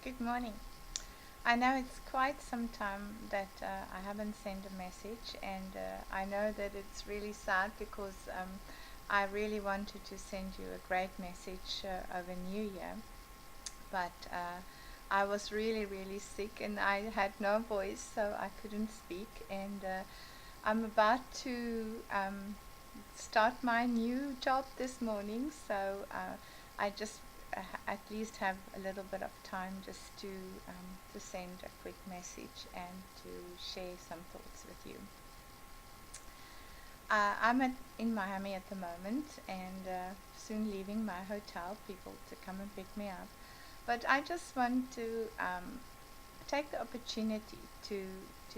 Good morning. I know it's quite some time that I haven't sent a message, and I know that it's really sad because I really wanted to send you a great message over New Year, but I was really, really sick and I had no voice, so I couldn't speak. And I'm about to start my new job this morning, so I just at least have a little bit of time just to send a quick message and to share some thoughts with you. In Miami at the moment and soon leaving my hotel, people to come and pick me up. But I just want to take the opportunity to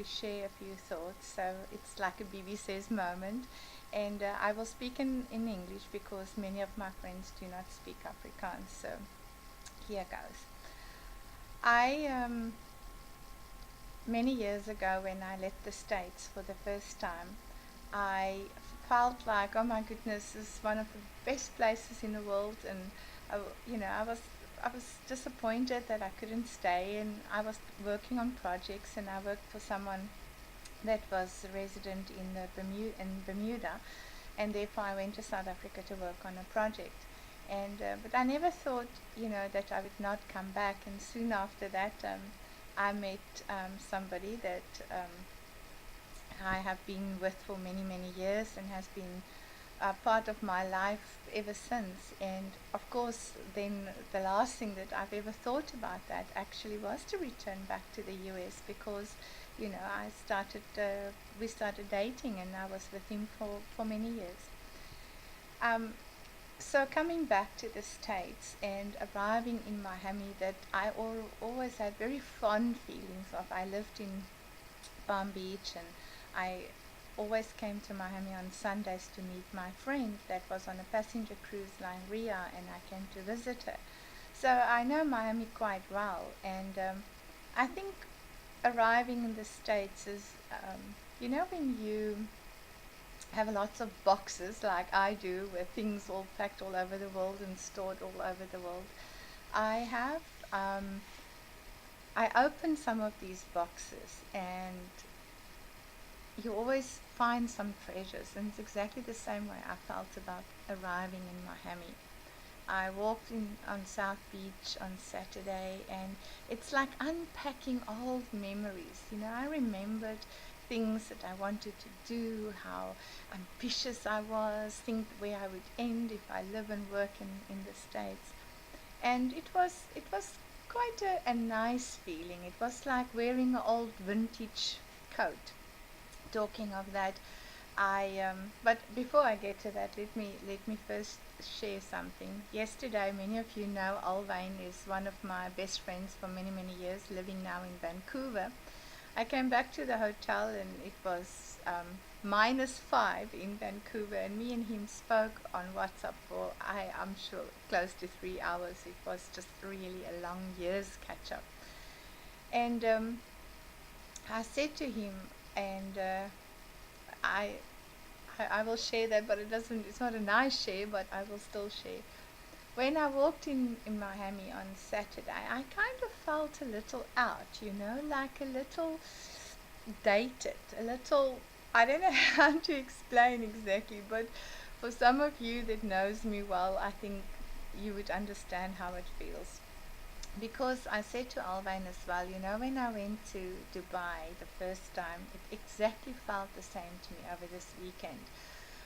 share a few thoughts. So it's like a BB says moment, and I will speak in English because many of my friends do not speak Afrikaans. So here goes. I Many years ago when I left the States for the first time, I felt like, oh my goodness, this is one of the best places in the world, and I was disappointed that I couldn't stay, and I was working on projects, and I worked for someone that was a resident in Bermuda, and therefore I went to South Africa to work on a project. And but I never thought, that I would not come back. And soon after that, I met somebody that I have been with for many, many years and has been part of my life ever since. And of course, then the last thing that I've ever thought about that actually was to return back to the US because, we started dating and I was with him for many years. Um, so coming back to the States and arriving in Miami, that I always had very fond feelings of. I lived in Palm Beach, and I always came to Miami on Sundays to meet my friend that was on a passenger cruise line, Ria, and I came to visit her. So I know Miami quite well, and I think arriving in the States is, when you have lots of boxes like I do, with things all packed all over the world and stored all over the world. I have I opened some of these boxes, and you always find some treasures, and it's exactly the same way I felt about arriving in Miami. I walked in on South Beach on Saturday, and it's like unpacking old memories. I remembered things that I wanted to do, how ambitious I was, think where I would end if I live and work in the States. And it was quite a nice feeling. It was like wearing an old vintage coat. Talking of that, but before I get to that, let me first share something. Yesterday, many of you know Alwyn is one of my best friends for many, many years, living now in Vancouver. I came back to the hotel and it was -5 in Vancouver, and me and him spoke on WhatsApp for, I'm sure, close to 3 hours. It was just really a long year's catch up. And I said to him, and I, I will share that, but it's not a nice share, but I will still share. When I walked in Miami on Saturday, I kind of felt a little out, like a little dated, a little, I don't know how to explain exactly, but for some of you that knows me well, I think you would understand how it feels. Because I said to Alvin as well, when I went to Dubai the first time, it exactly felt the same to me over this weekend.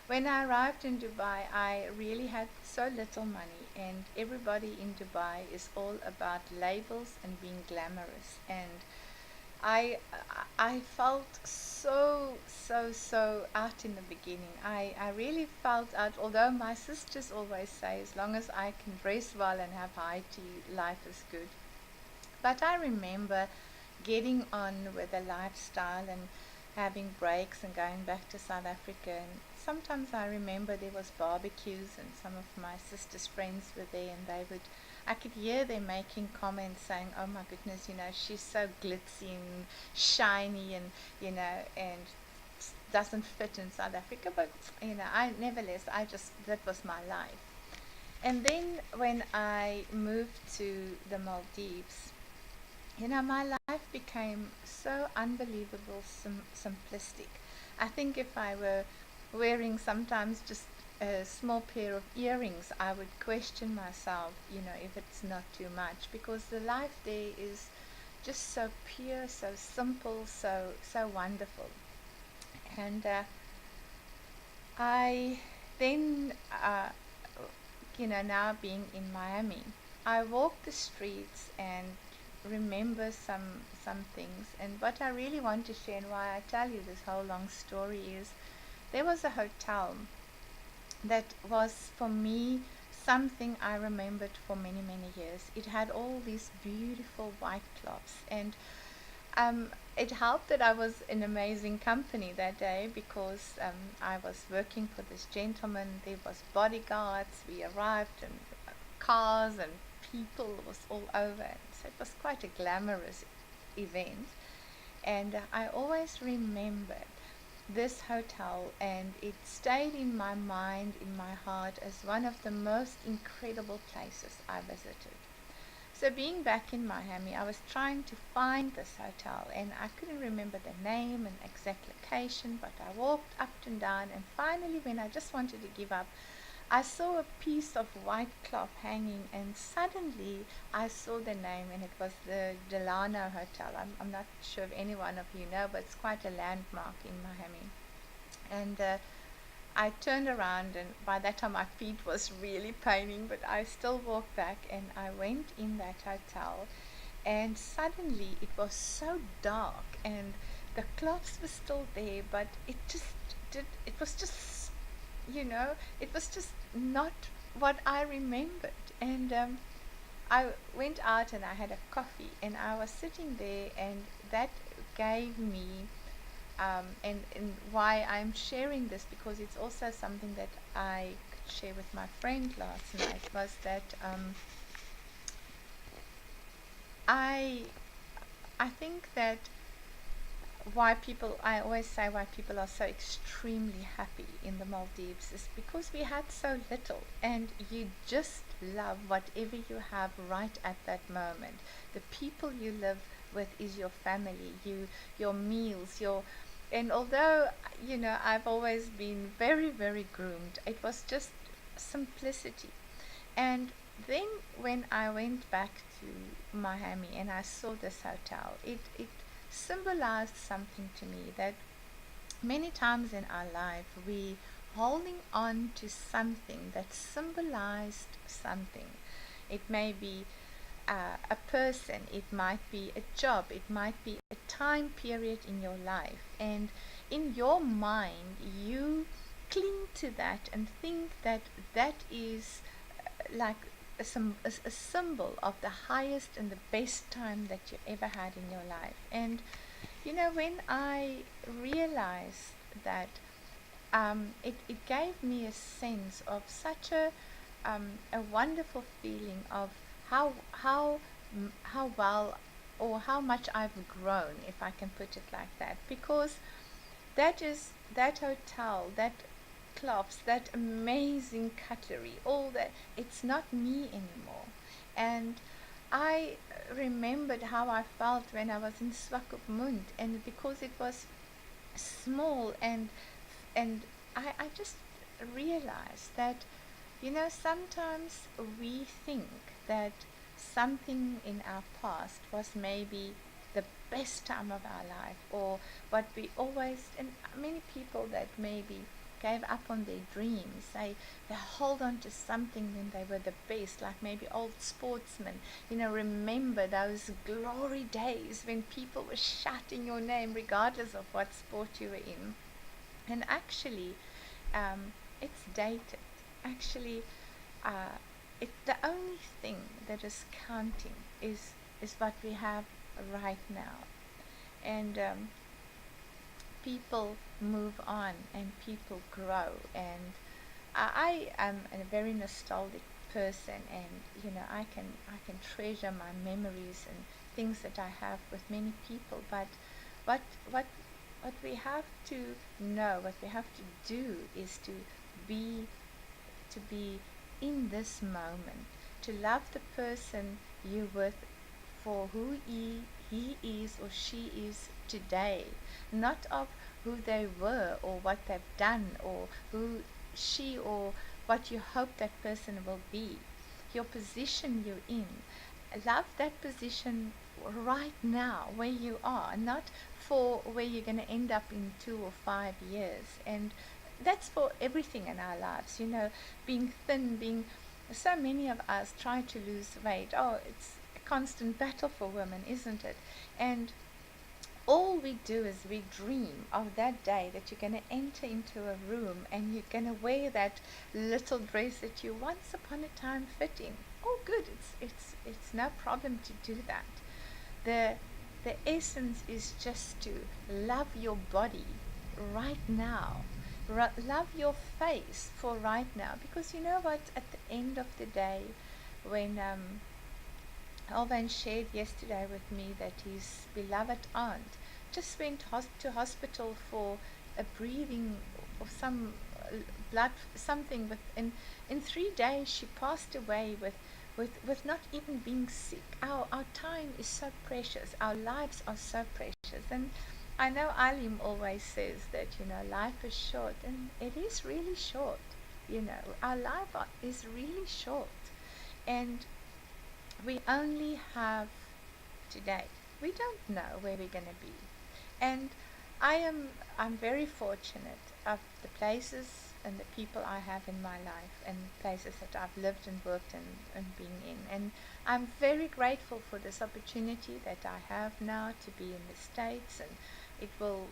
When I arrived in Dubai, I really had so little money, and everybody in Dubai is all about labels and being glamorous. And I I felt so out in the beginning. I really felt out, although my sisters always say as long as I can dress well and have high tea, life is good. But I remember getting on with the lifestyle and having breaks and going back to South Africa. And sometimes I remember there was barbecues and some of my sister's friends were there, and I could hear them making comments saying, oh my goodness, she's so glitzy and shiny, and, and doesn't fit in South Africa. But, nevertheless, that was my life. And then when I moved to the Maldives, My life became so unbelievable simplistic. I think if I were wearing sometimes just a small pair of earrings, I would question myself, if it's not too much, because the life there is just so pure, so simple, so wonderful. And I then, now being in Miami, I walk the streets and remember some things. And what I really want to share and why I tell you this whole long story is there was a hotel that was for me something I remembered for many, many years. It had all these beautiful white cloths, and it helped that I was in amazing company that day because I was working for this gentleman. There was bodyguards. We arrived and cars and people was all over. So it was quite a glamorous event. And I always remembered this hotel, and it stayed in my mind, in my heart, as one of the most incredible places I visited. So being back in Miami, I was trying to find this hotel, and I couldn't remember the name and exact location, but I walked up and down, and finally, when I just wanted to give up, I saw a piece of white cloth hanging, and suddenly I saw the name, and it was the Delano Hotel. I'm not sure if any one of you know, but it's quite a landmark in Miami. And I turned around, and by that time my feet was really paining, but I still walked back, and I went in that hotel, and suddenly it was so dark, and the clocks were still there, but it was just, it was just not what I remembered. And I went out and I had a coffee, and I was sitting there, and that gave me and why I'm sharing this, because it's also something that I could share with my friend last night, was that I I think that I always say why people are so extremely happy in the Maldives is because we had so little, and you just love whatever you have right at that moment. The people you live with is your family, your meals, and although, I've always been very, very groomed, it was just simplicity. And then when I went back to Miami and I saw this hotel, it symbolized something to me, that many times in our life we holding on to something that symbolized something. It may be a person, it might be a job, it might be a time period in your life, and in your mind you cling to that and think that that is like a symbol of the highest and the best time that you ever had in your life. And when I realized that, it gave me a sense of such a wonderful feeling of how well or how much I've grown, if I can put it like that, because that hotel, that cloths, that amazing cutlery, all that, it's not me anymore. And I remembered how I felt when I was in Swakopmund, and because it was small, and I just realized that, sometimes we think that something in our past was maybe the best time of our life, or what we always, and many people that maybe gave up on their dreams, they hold on to something when they were the best, like maybe old sportsmen, remember those glory days when people were shouting your name regardless of what sport you were in. And actually, it's dated. Actually, uh, the only thing that is counting is what we have right now. And people move on and people grow. And I am a very nostalgic person, and I can treasure my memories and things that I have with many people. But what what what we have to know, what we have to do, is be to be in this moment, to love the person you with for who he is or she is today, not of who they were or what they've done or who she or what you hope that person will be. Your position you're in, love that position right now where you are, not for where you're going to end up in 2 or 5 years. And that's for everything in our lives, being thin, being so many of us try to lose weight. Oh, it's a constant battle for women, isn't it? And all we do is we dream of that day that you're going to enter into a room and you're going to wear that little dress that you once upon a time fit in. Oh, good. It's no problem to do that. The essence is just to love your body right now. Love your face for right now, because you know what, at the end of the day, when Alvan shared yesterday with me that his beloved aunt just went to hospital for a breathing or some blood something in 3 days she passed away with not even being sick. Our time is so precious. Our lives are so precious. And I know Alim always says that, life is short, and it is really short. Our life is really short. And we only have today. We don't know where we're going to be. And I'm very fortunate of the places and the people I have in my life and places that I've lived and worked and been in. And I'm very grateful for this opportunity that I have now to be in the States, and it will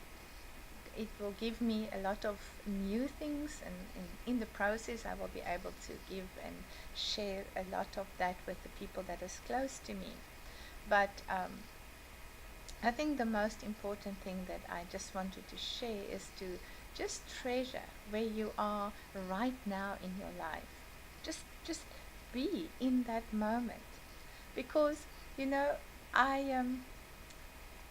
give me a lot of new things, and in the process I will be able to give and share a lot of that with the people that is close to me. But I think the most important thing that I just wanted to share is to just treasure where you are right now in your life. Just be in that moment, because I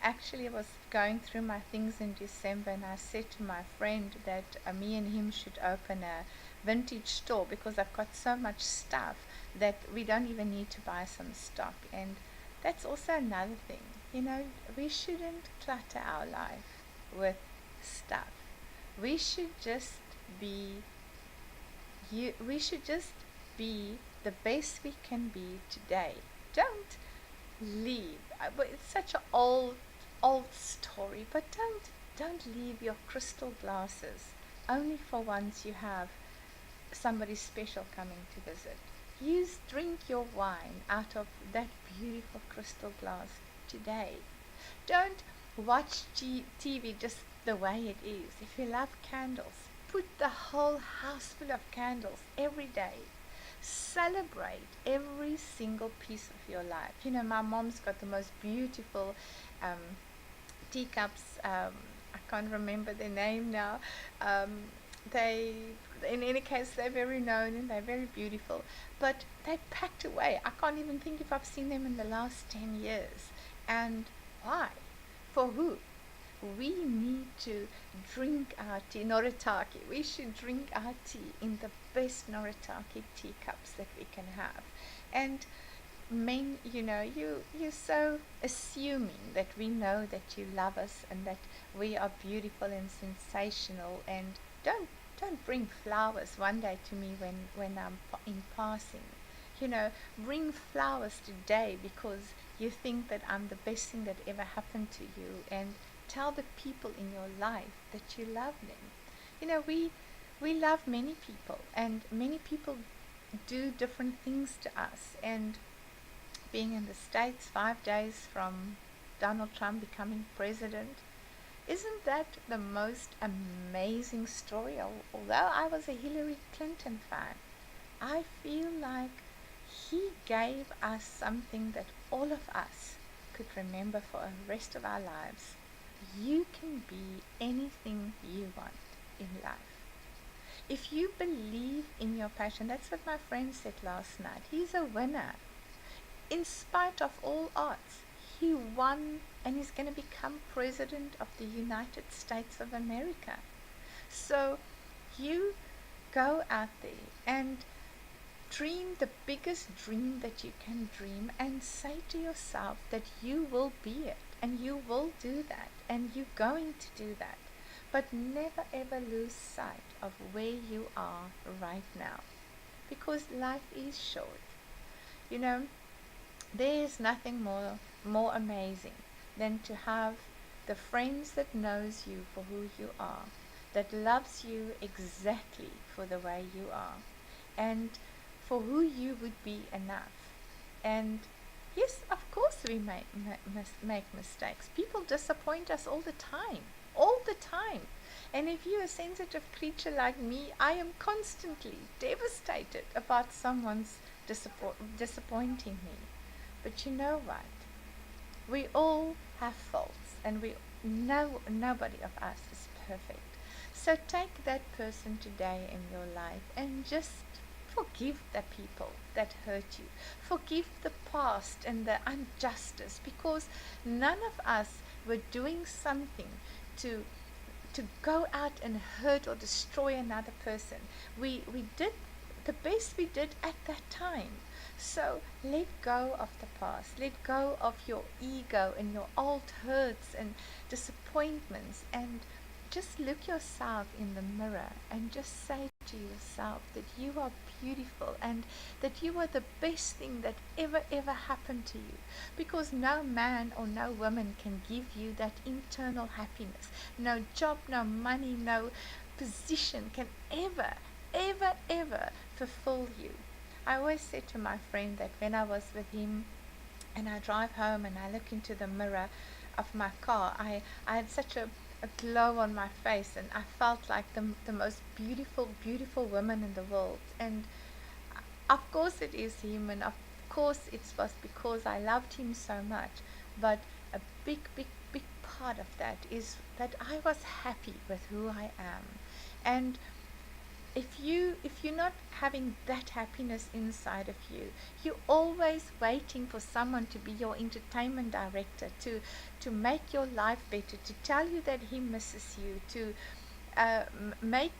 actually was going through my things in December, and I said to my friend that me and him should open a vintage store, because I've got so much stuff that we don't even need to buy some stock. And that's also another thing. We shouldn't clutter our life with stuff. We should just be the best we can be today. Don't leave. It's such an old story, but don't leave your crystal glasses only for once you have somebody special coming to visit. Drink your wine out of that beautiful crystal glass today. Don't watch TV just the way it is. If you love candles, put the whole house full of candles every day. Celebrate every single piece of your life. My mom's got the most beautiful teacups. I can't remember their name now. They, in any case, they're very known and they're very beautiful, but they're packed away. I can't even think if I've seen them in the last 10 years. And why? For who? We need to drink our tea, Noritake. We should drink our tea in the best Noritake teacups that we can have. And men, you're so assuming that we know that you love us and that we are beautiful and sensational. And don't bring flowers one day to me when I'm in passing. Bring flowers today because you think that I'm the best thing that ever happened to you, and tell the people in your life that you love them. We love many people, and many people do different things to us. And being in the States 5 days from Donald Trump becoming president, isn't that the most amazing story? Although I was a Hillary Clinton fan, I feel like he gave us something that all of us could remember for the rest of our lives. You can be anything you want in life. If you believe in your passion, that's what my friend said last night. He's a winner. In spite of all odds, he won, and he's going to become president of the United States of America. So you go out there and Dream the biggest dream that you can dream and say to yourself that you will be it and you will do that and you're going to do that. But never ever lose sight of where you are right now, because life is short. You know, there is nothing more amazing than to have the friends that knows you for who you are, that loves you exactly for the way you are, and for who you would be enough. And yes, of course we make mistakes. People disappoint us all the time. And if you're a sensitive creature like me, I am constantly devastated about someone's disappointing me. But you know what? We all have faults, and nobody of us is perfect. So take that person today in your life and just forgive the people that hurt you. Forgive the past and the injustice, because none of us were doing something to go out and hurt or destroy another person. We did the best we did at that time. So let go of the past. Let go of your ego and your old hurts and disappointments, and just look yourself in the mirror and just say to yourself that you are beautiful and that you are the best thing that ever happened to you, because no man or no woman can give you that internal happiness. No job, no money, no position can ever fulfill you. I always said to my friend that when I was with him and I drive home and I look into the mirror of my car, I had such a glow on my face, and I felt like the most beautiful woman in the world. And of course it is him, and of course it was because I loved him so much, but a big part of that is that I was happy with who I am. And if you're not having that happiness inside of you, you're always waiting for someone to be your entertainment director, to make your life better, to tell you that he misses you, to make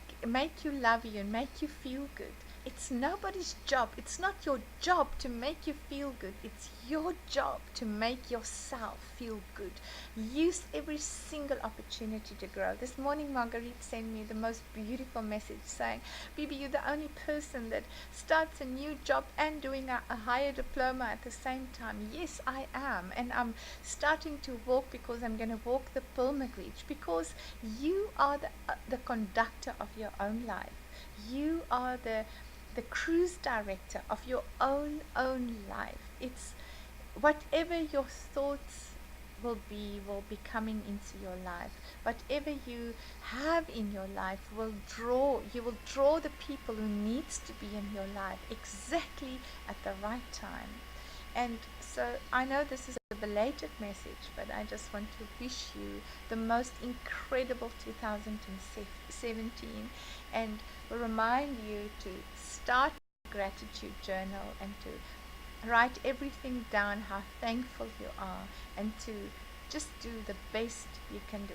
you love you and make you feel good. It's nobody's job. It's not your job to make you feel good. It's your job to make yourself feel good. Use every single opportunity to grow. This morning, Marguerite sent me the most beautiful message saying, Bibi, you're the only person that starts a new job and doing a higher diploma at the same time. Yes, I am. And I'm starting to walk because I'm going to walk the pilgrimage, because you are the conductor of your own life. You are the cruise director of your own life. It's whatever your thoughts will be coming into your life. Whatever you have in your life you will draw the people who needs to be in your life exactly at the right time. And so I know this is a belated message, but I just want to wish you the most incredible 2017, and remind you to start a gratitude journal and to write everything down, how thankful you are, and to just do the best you can do.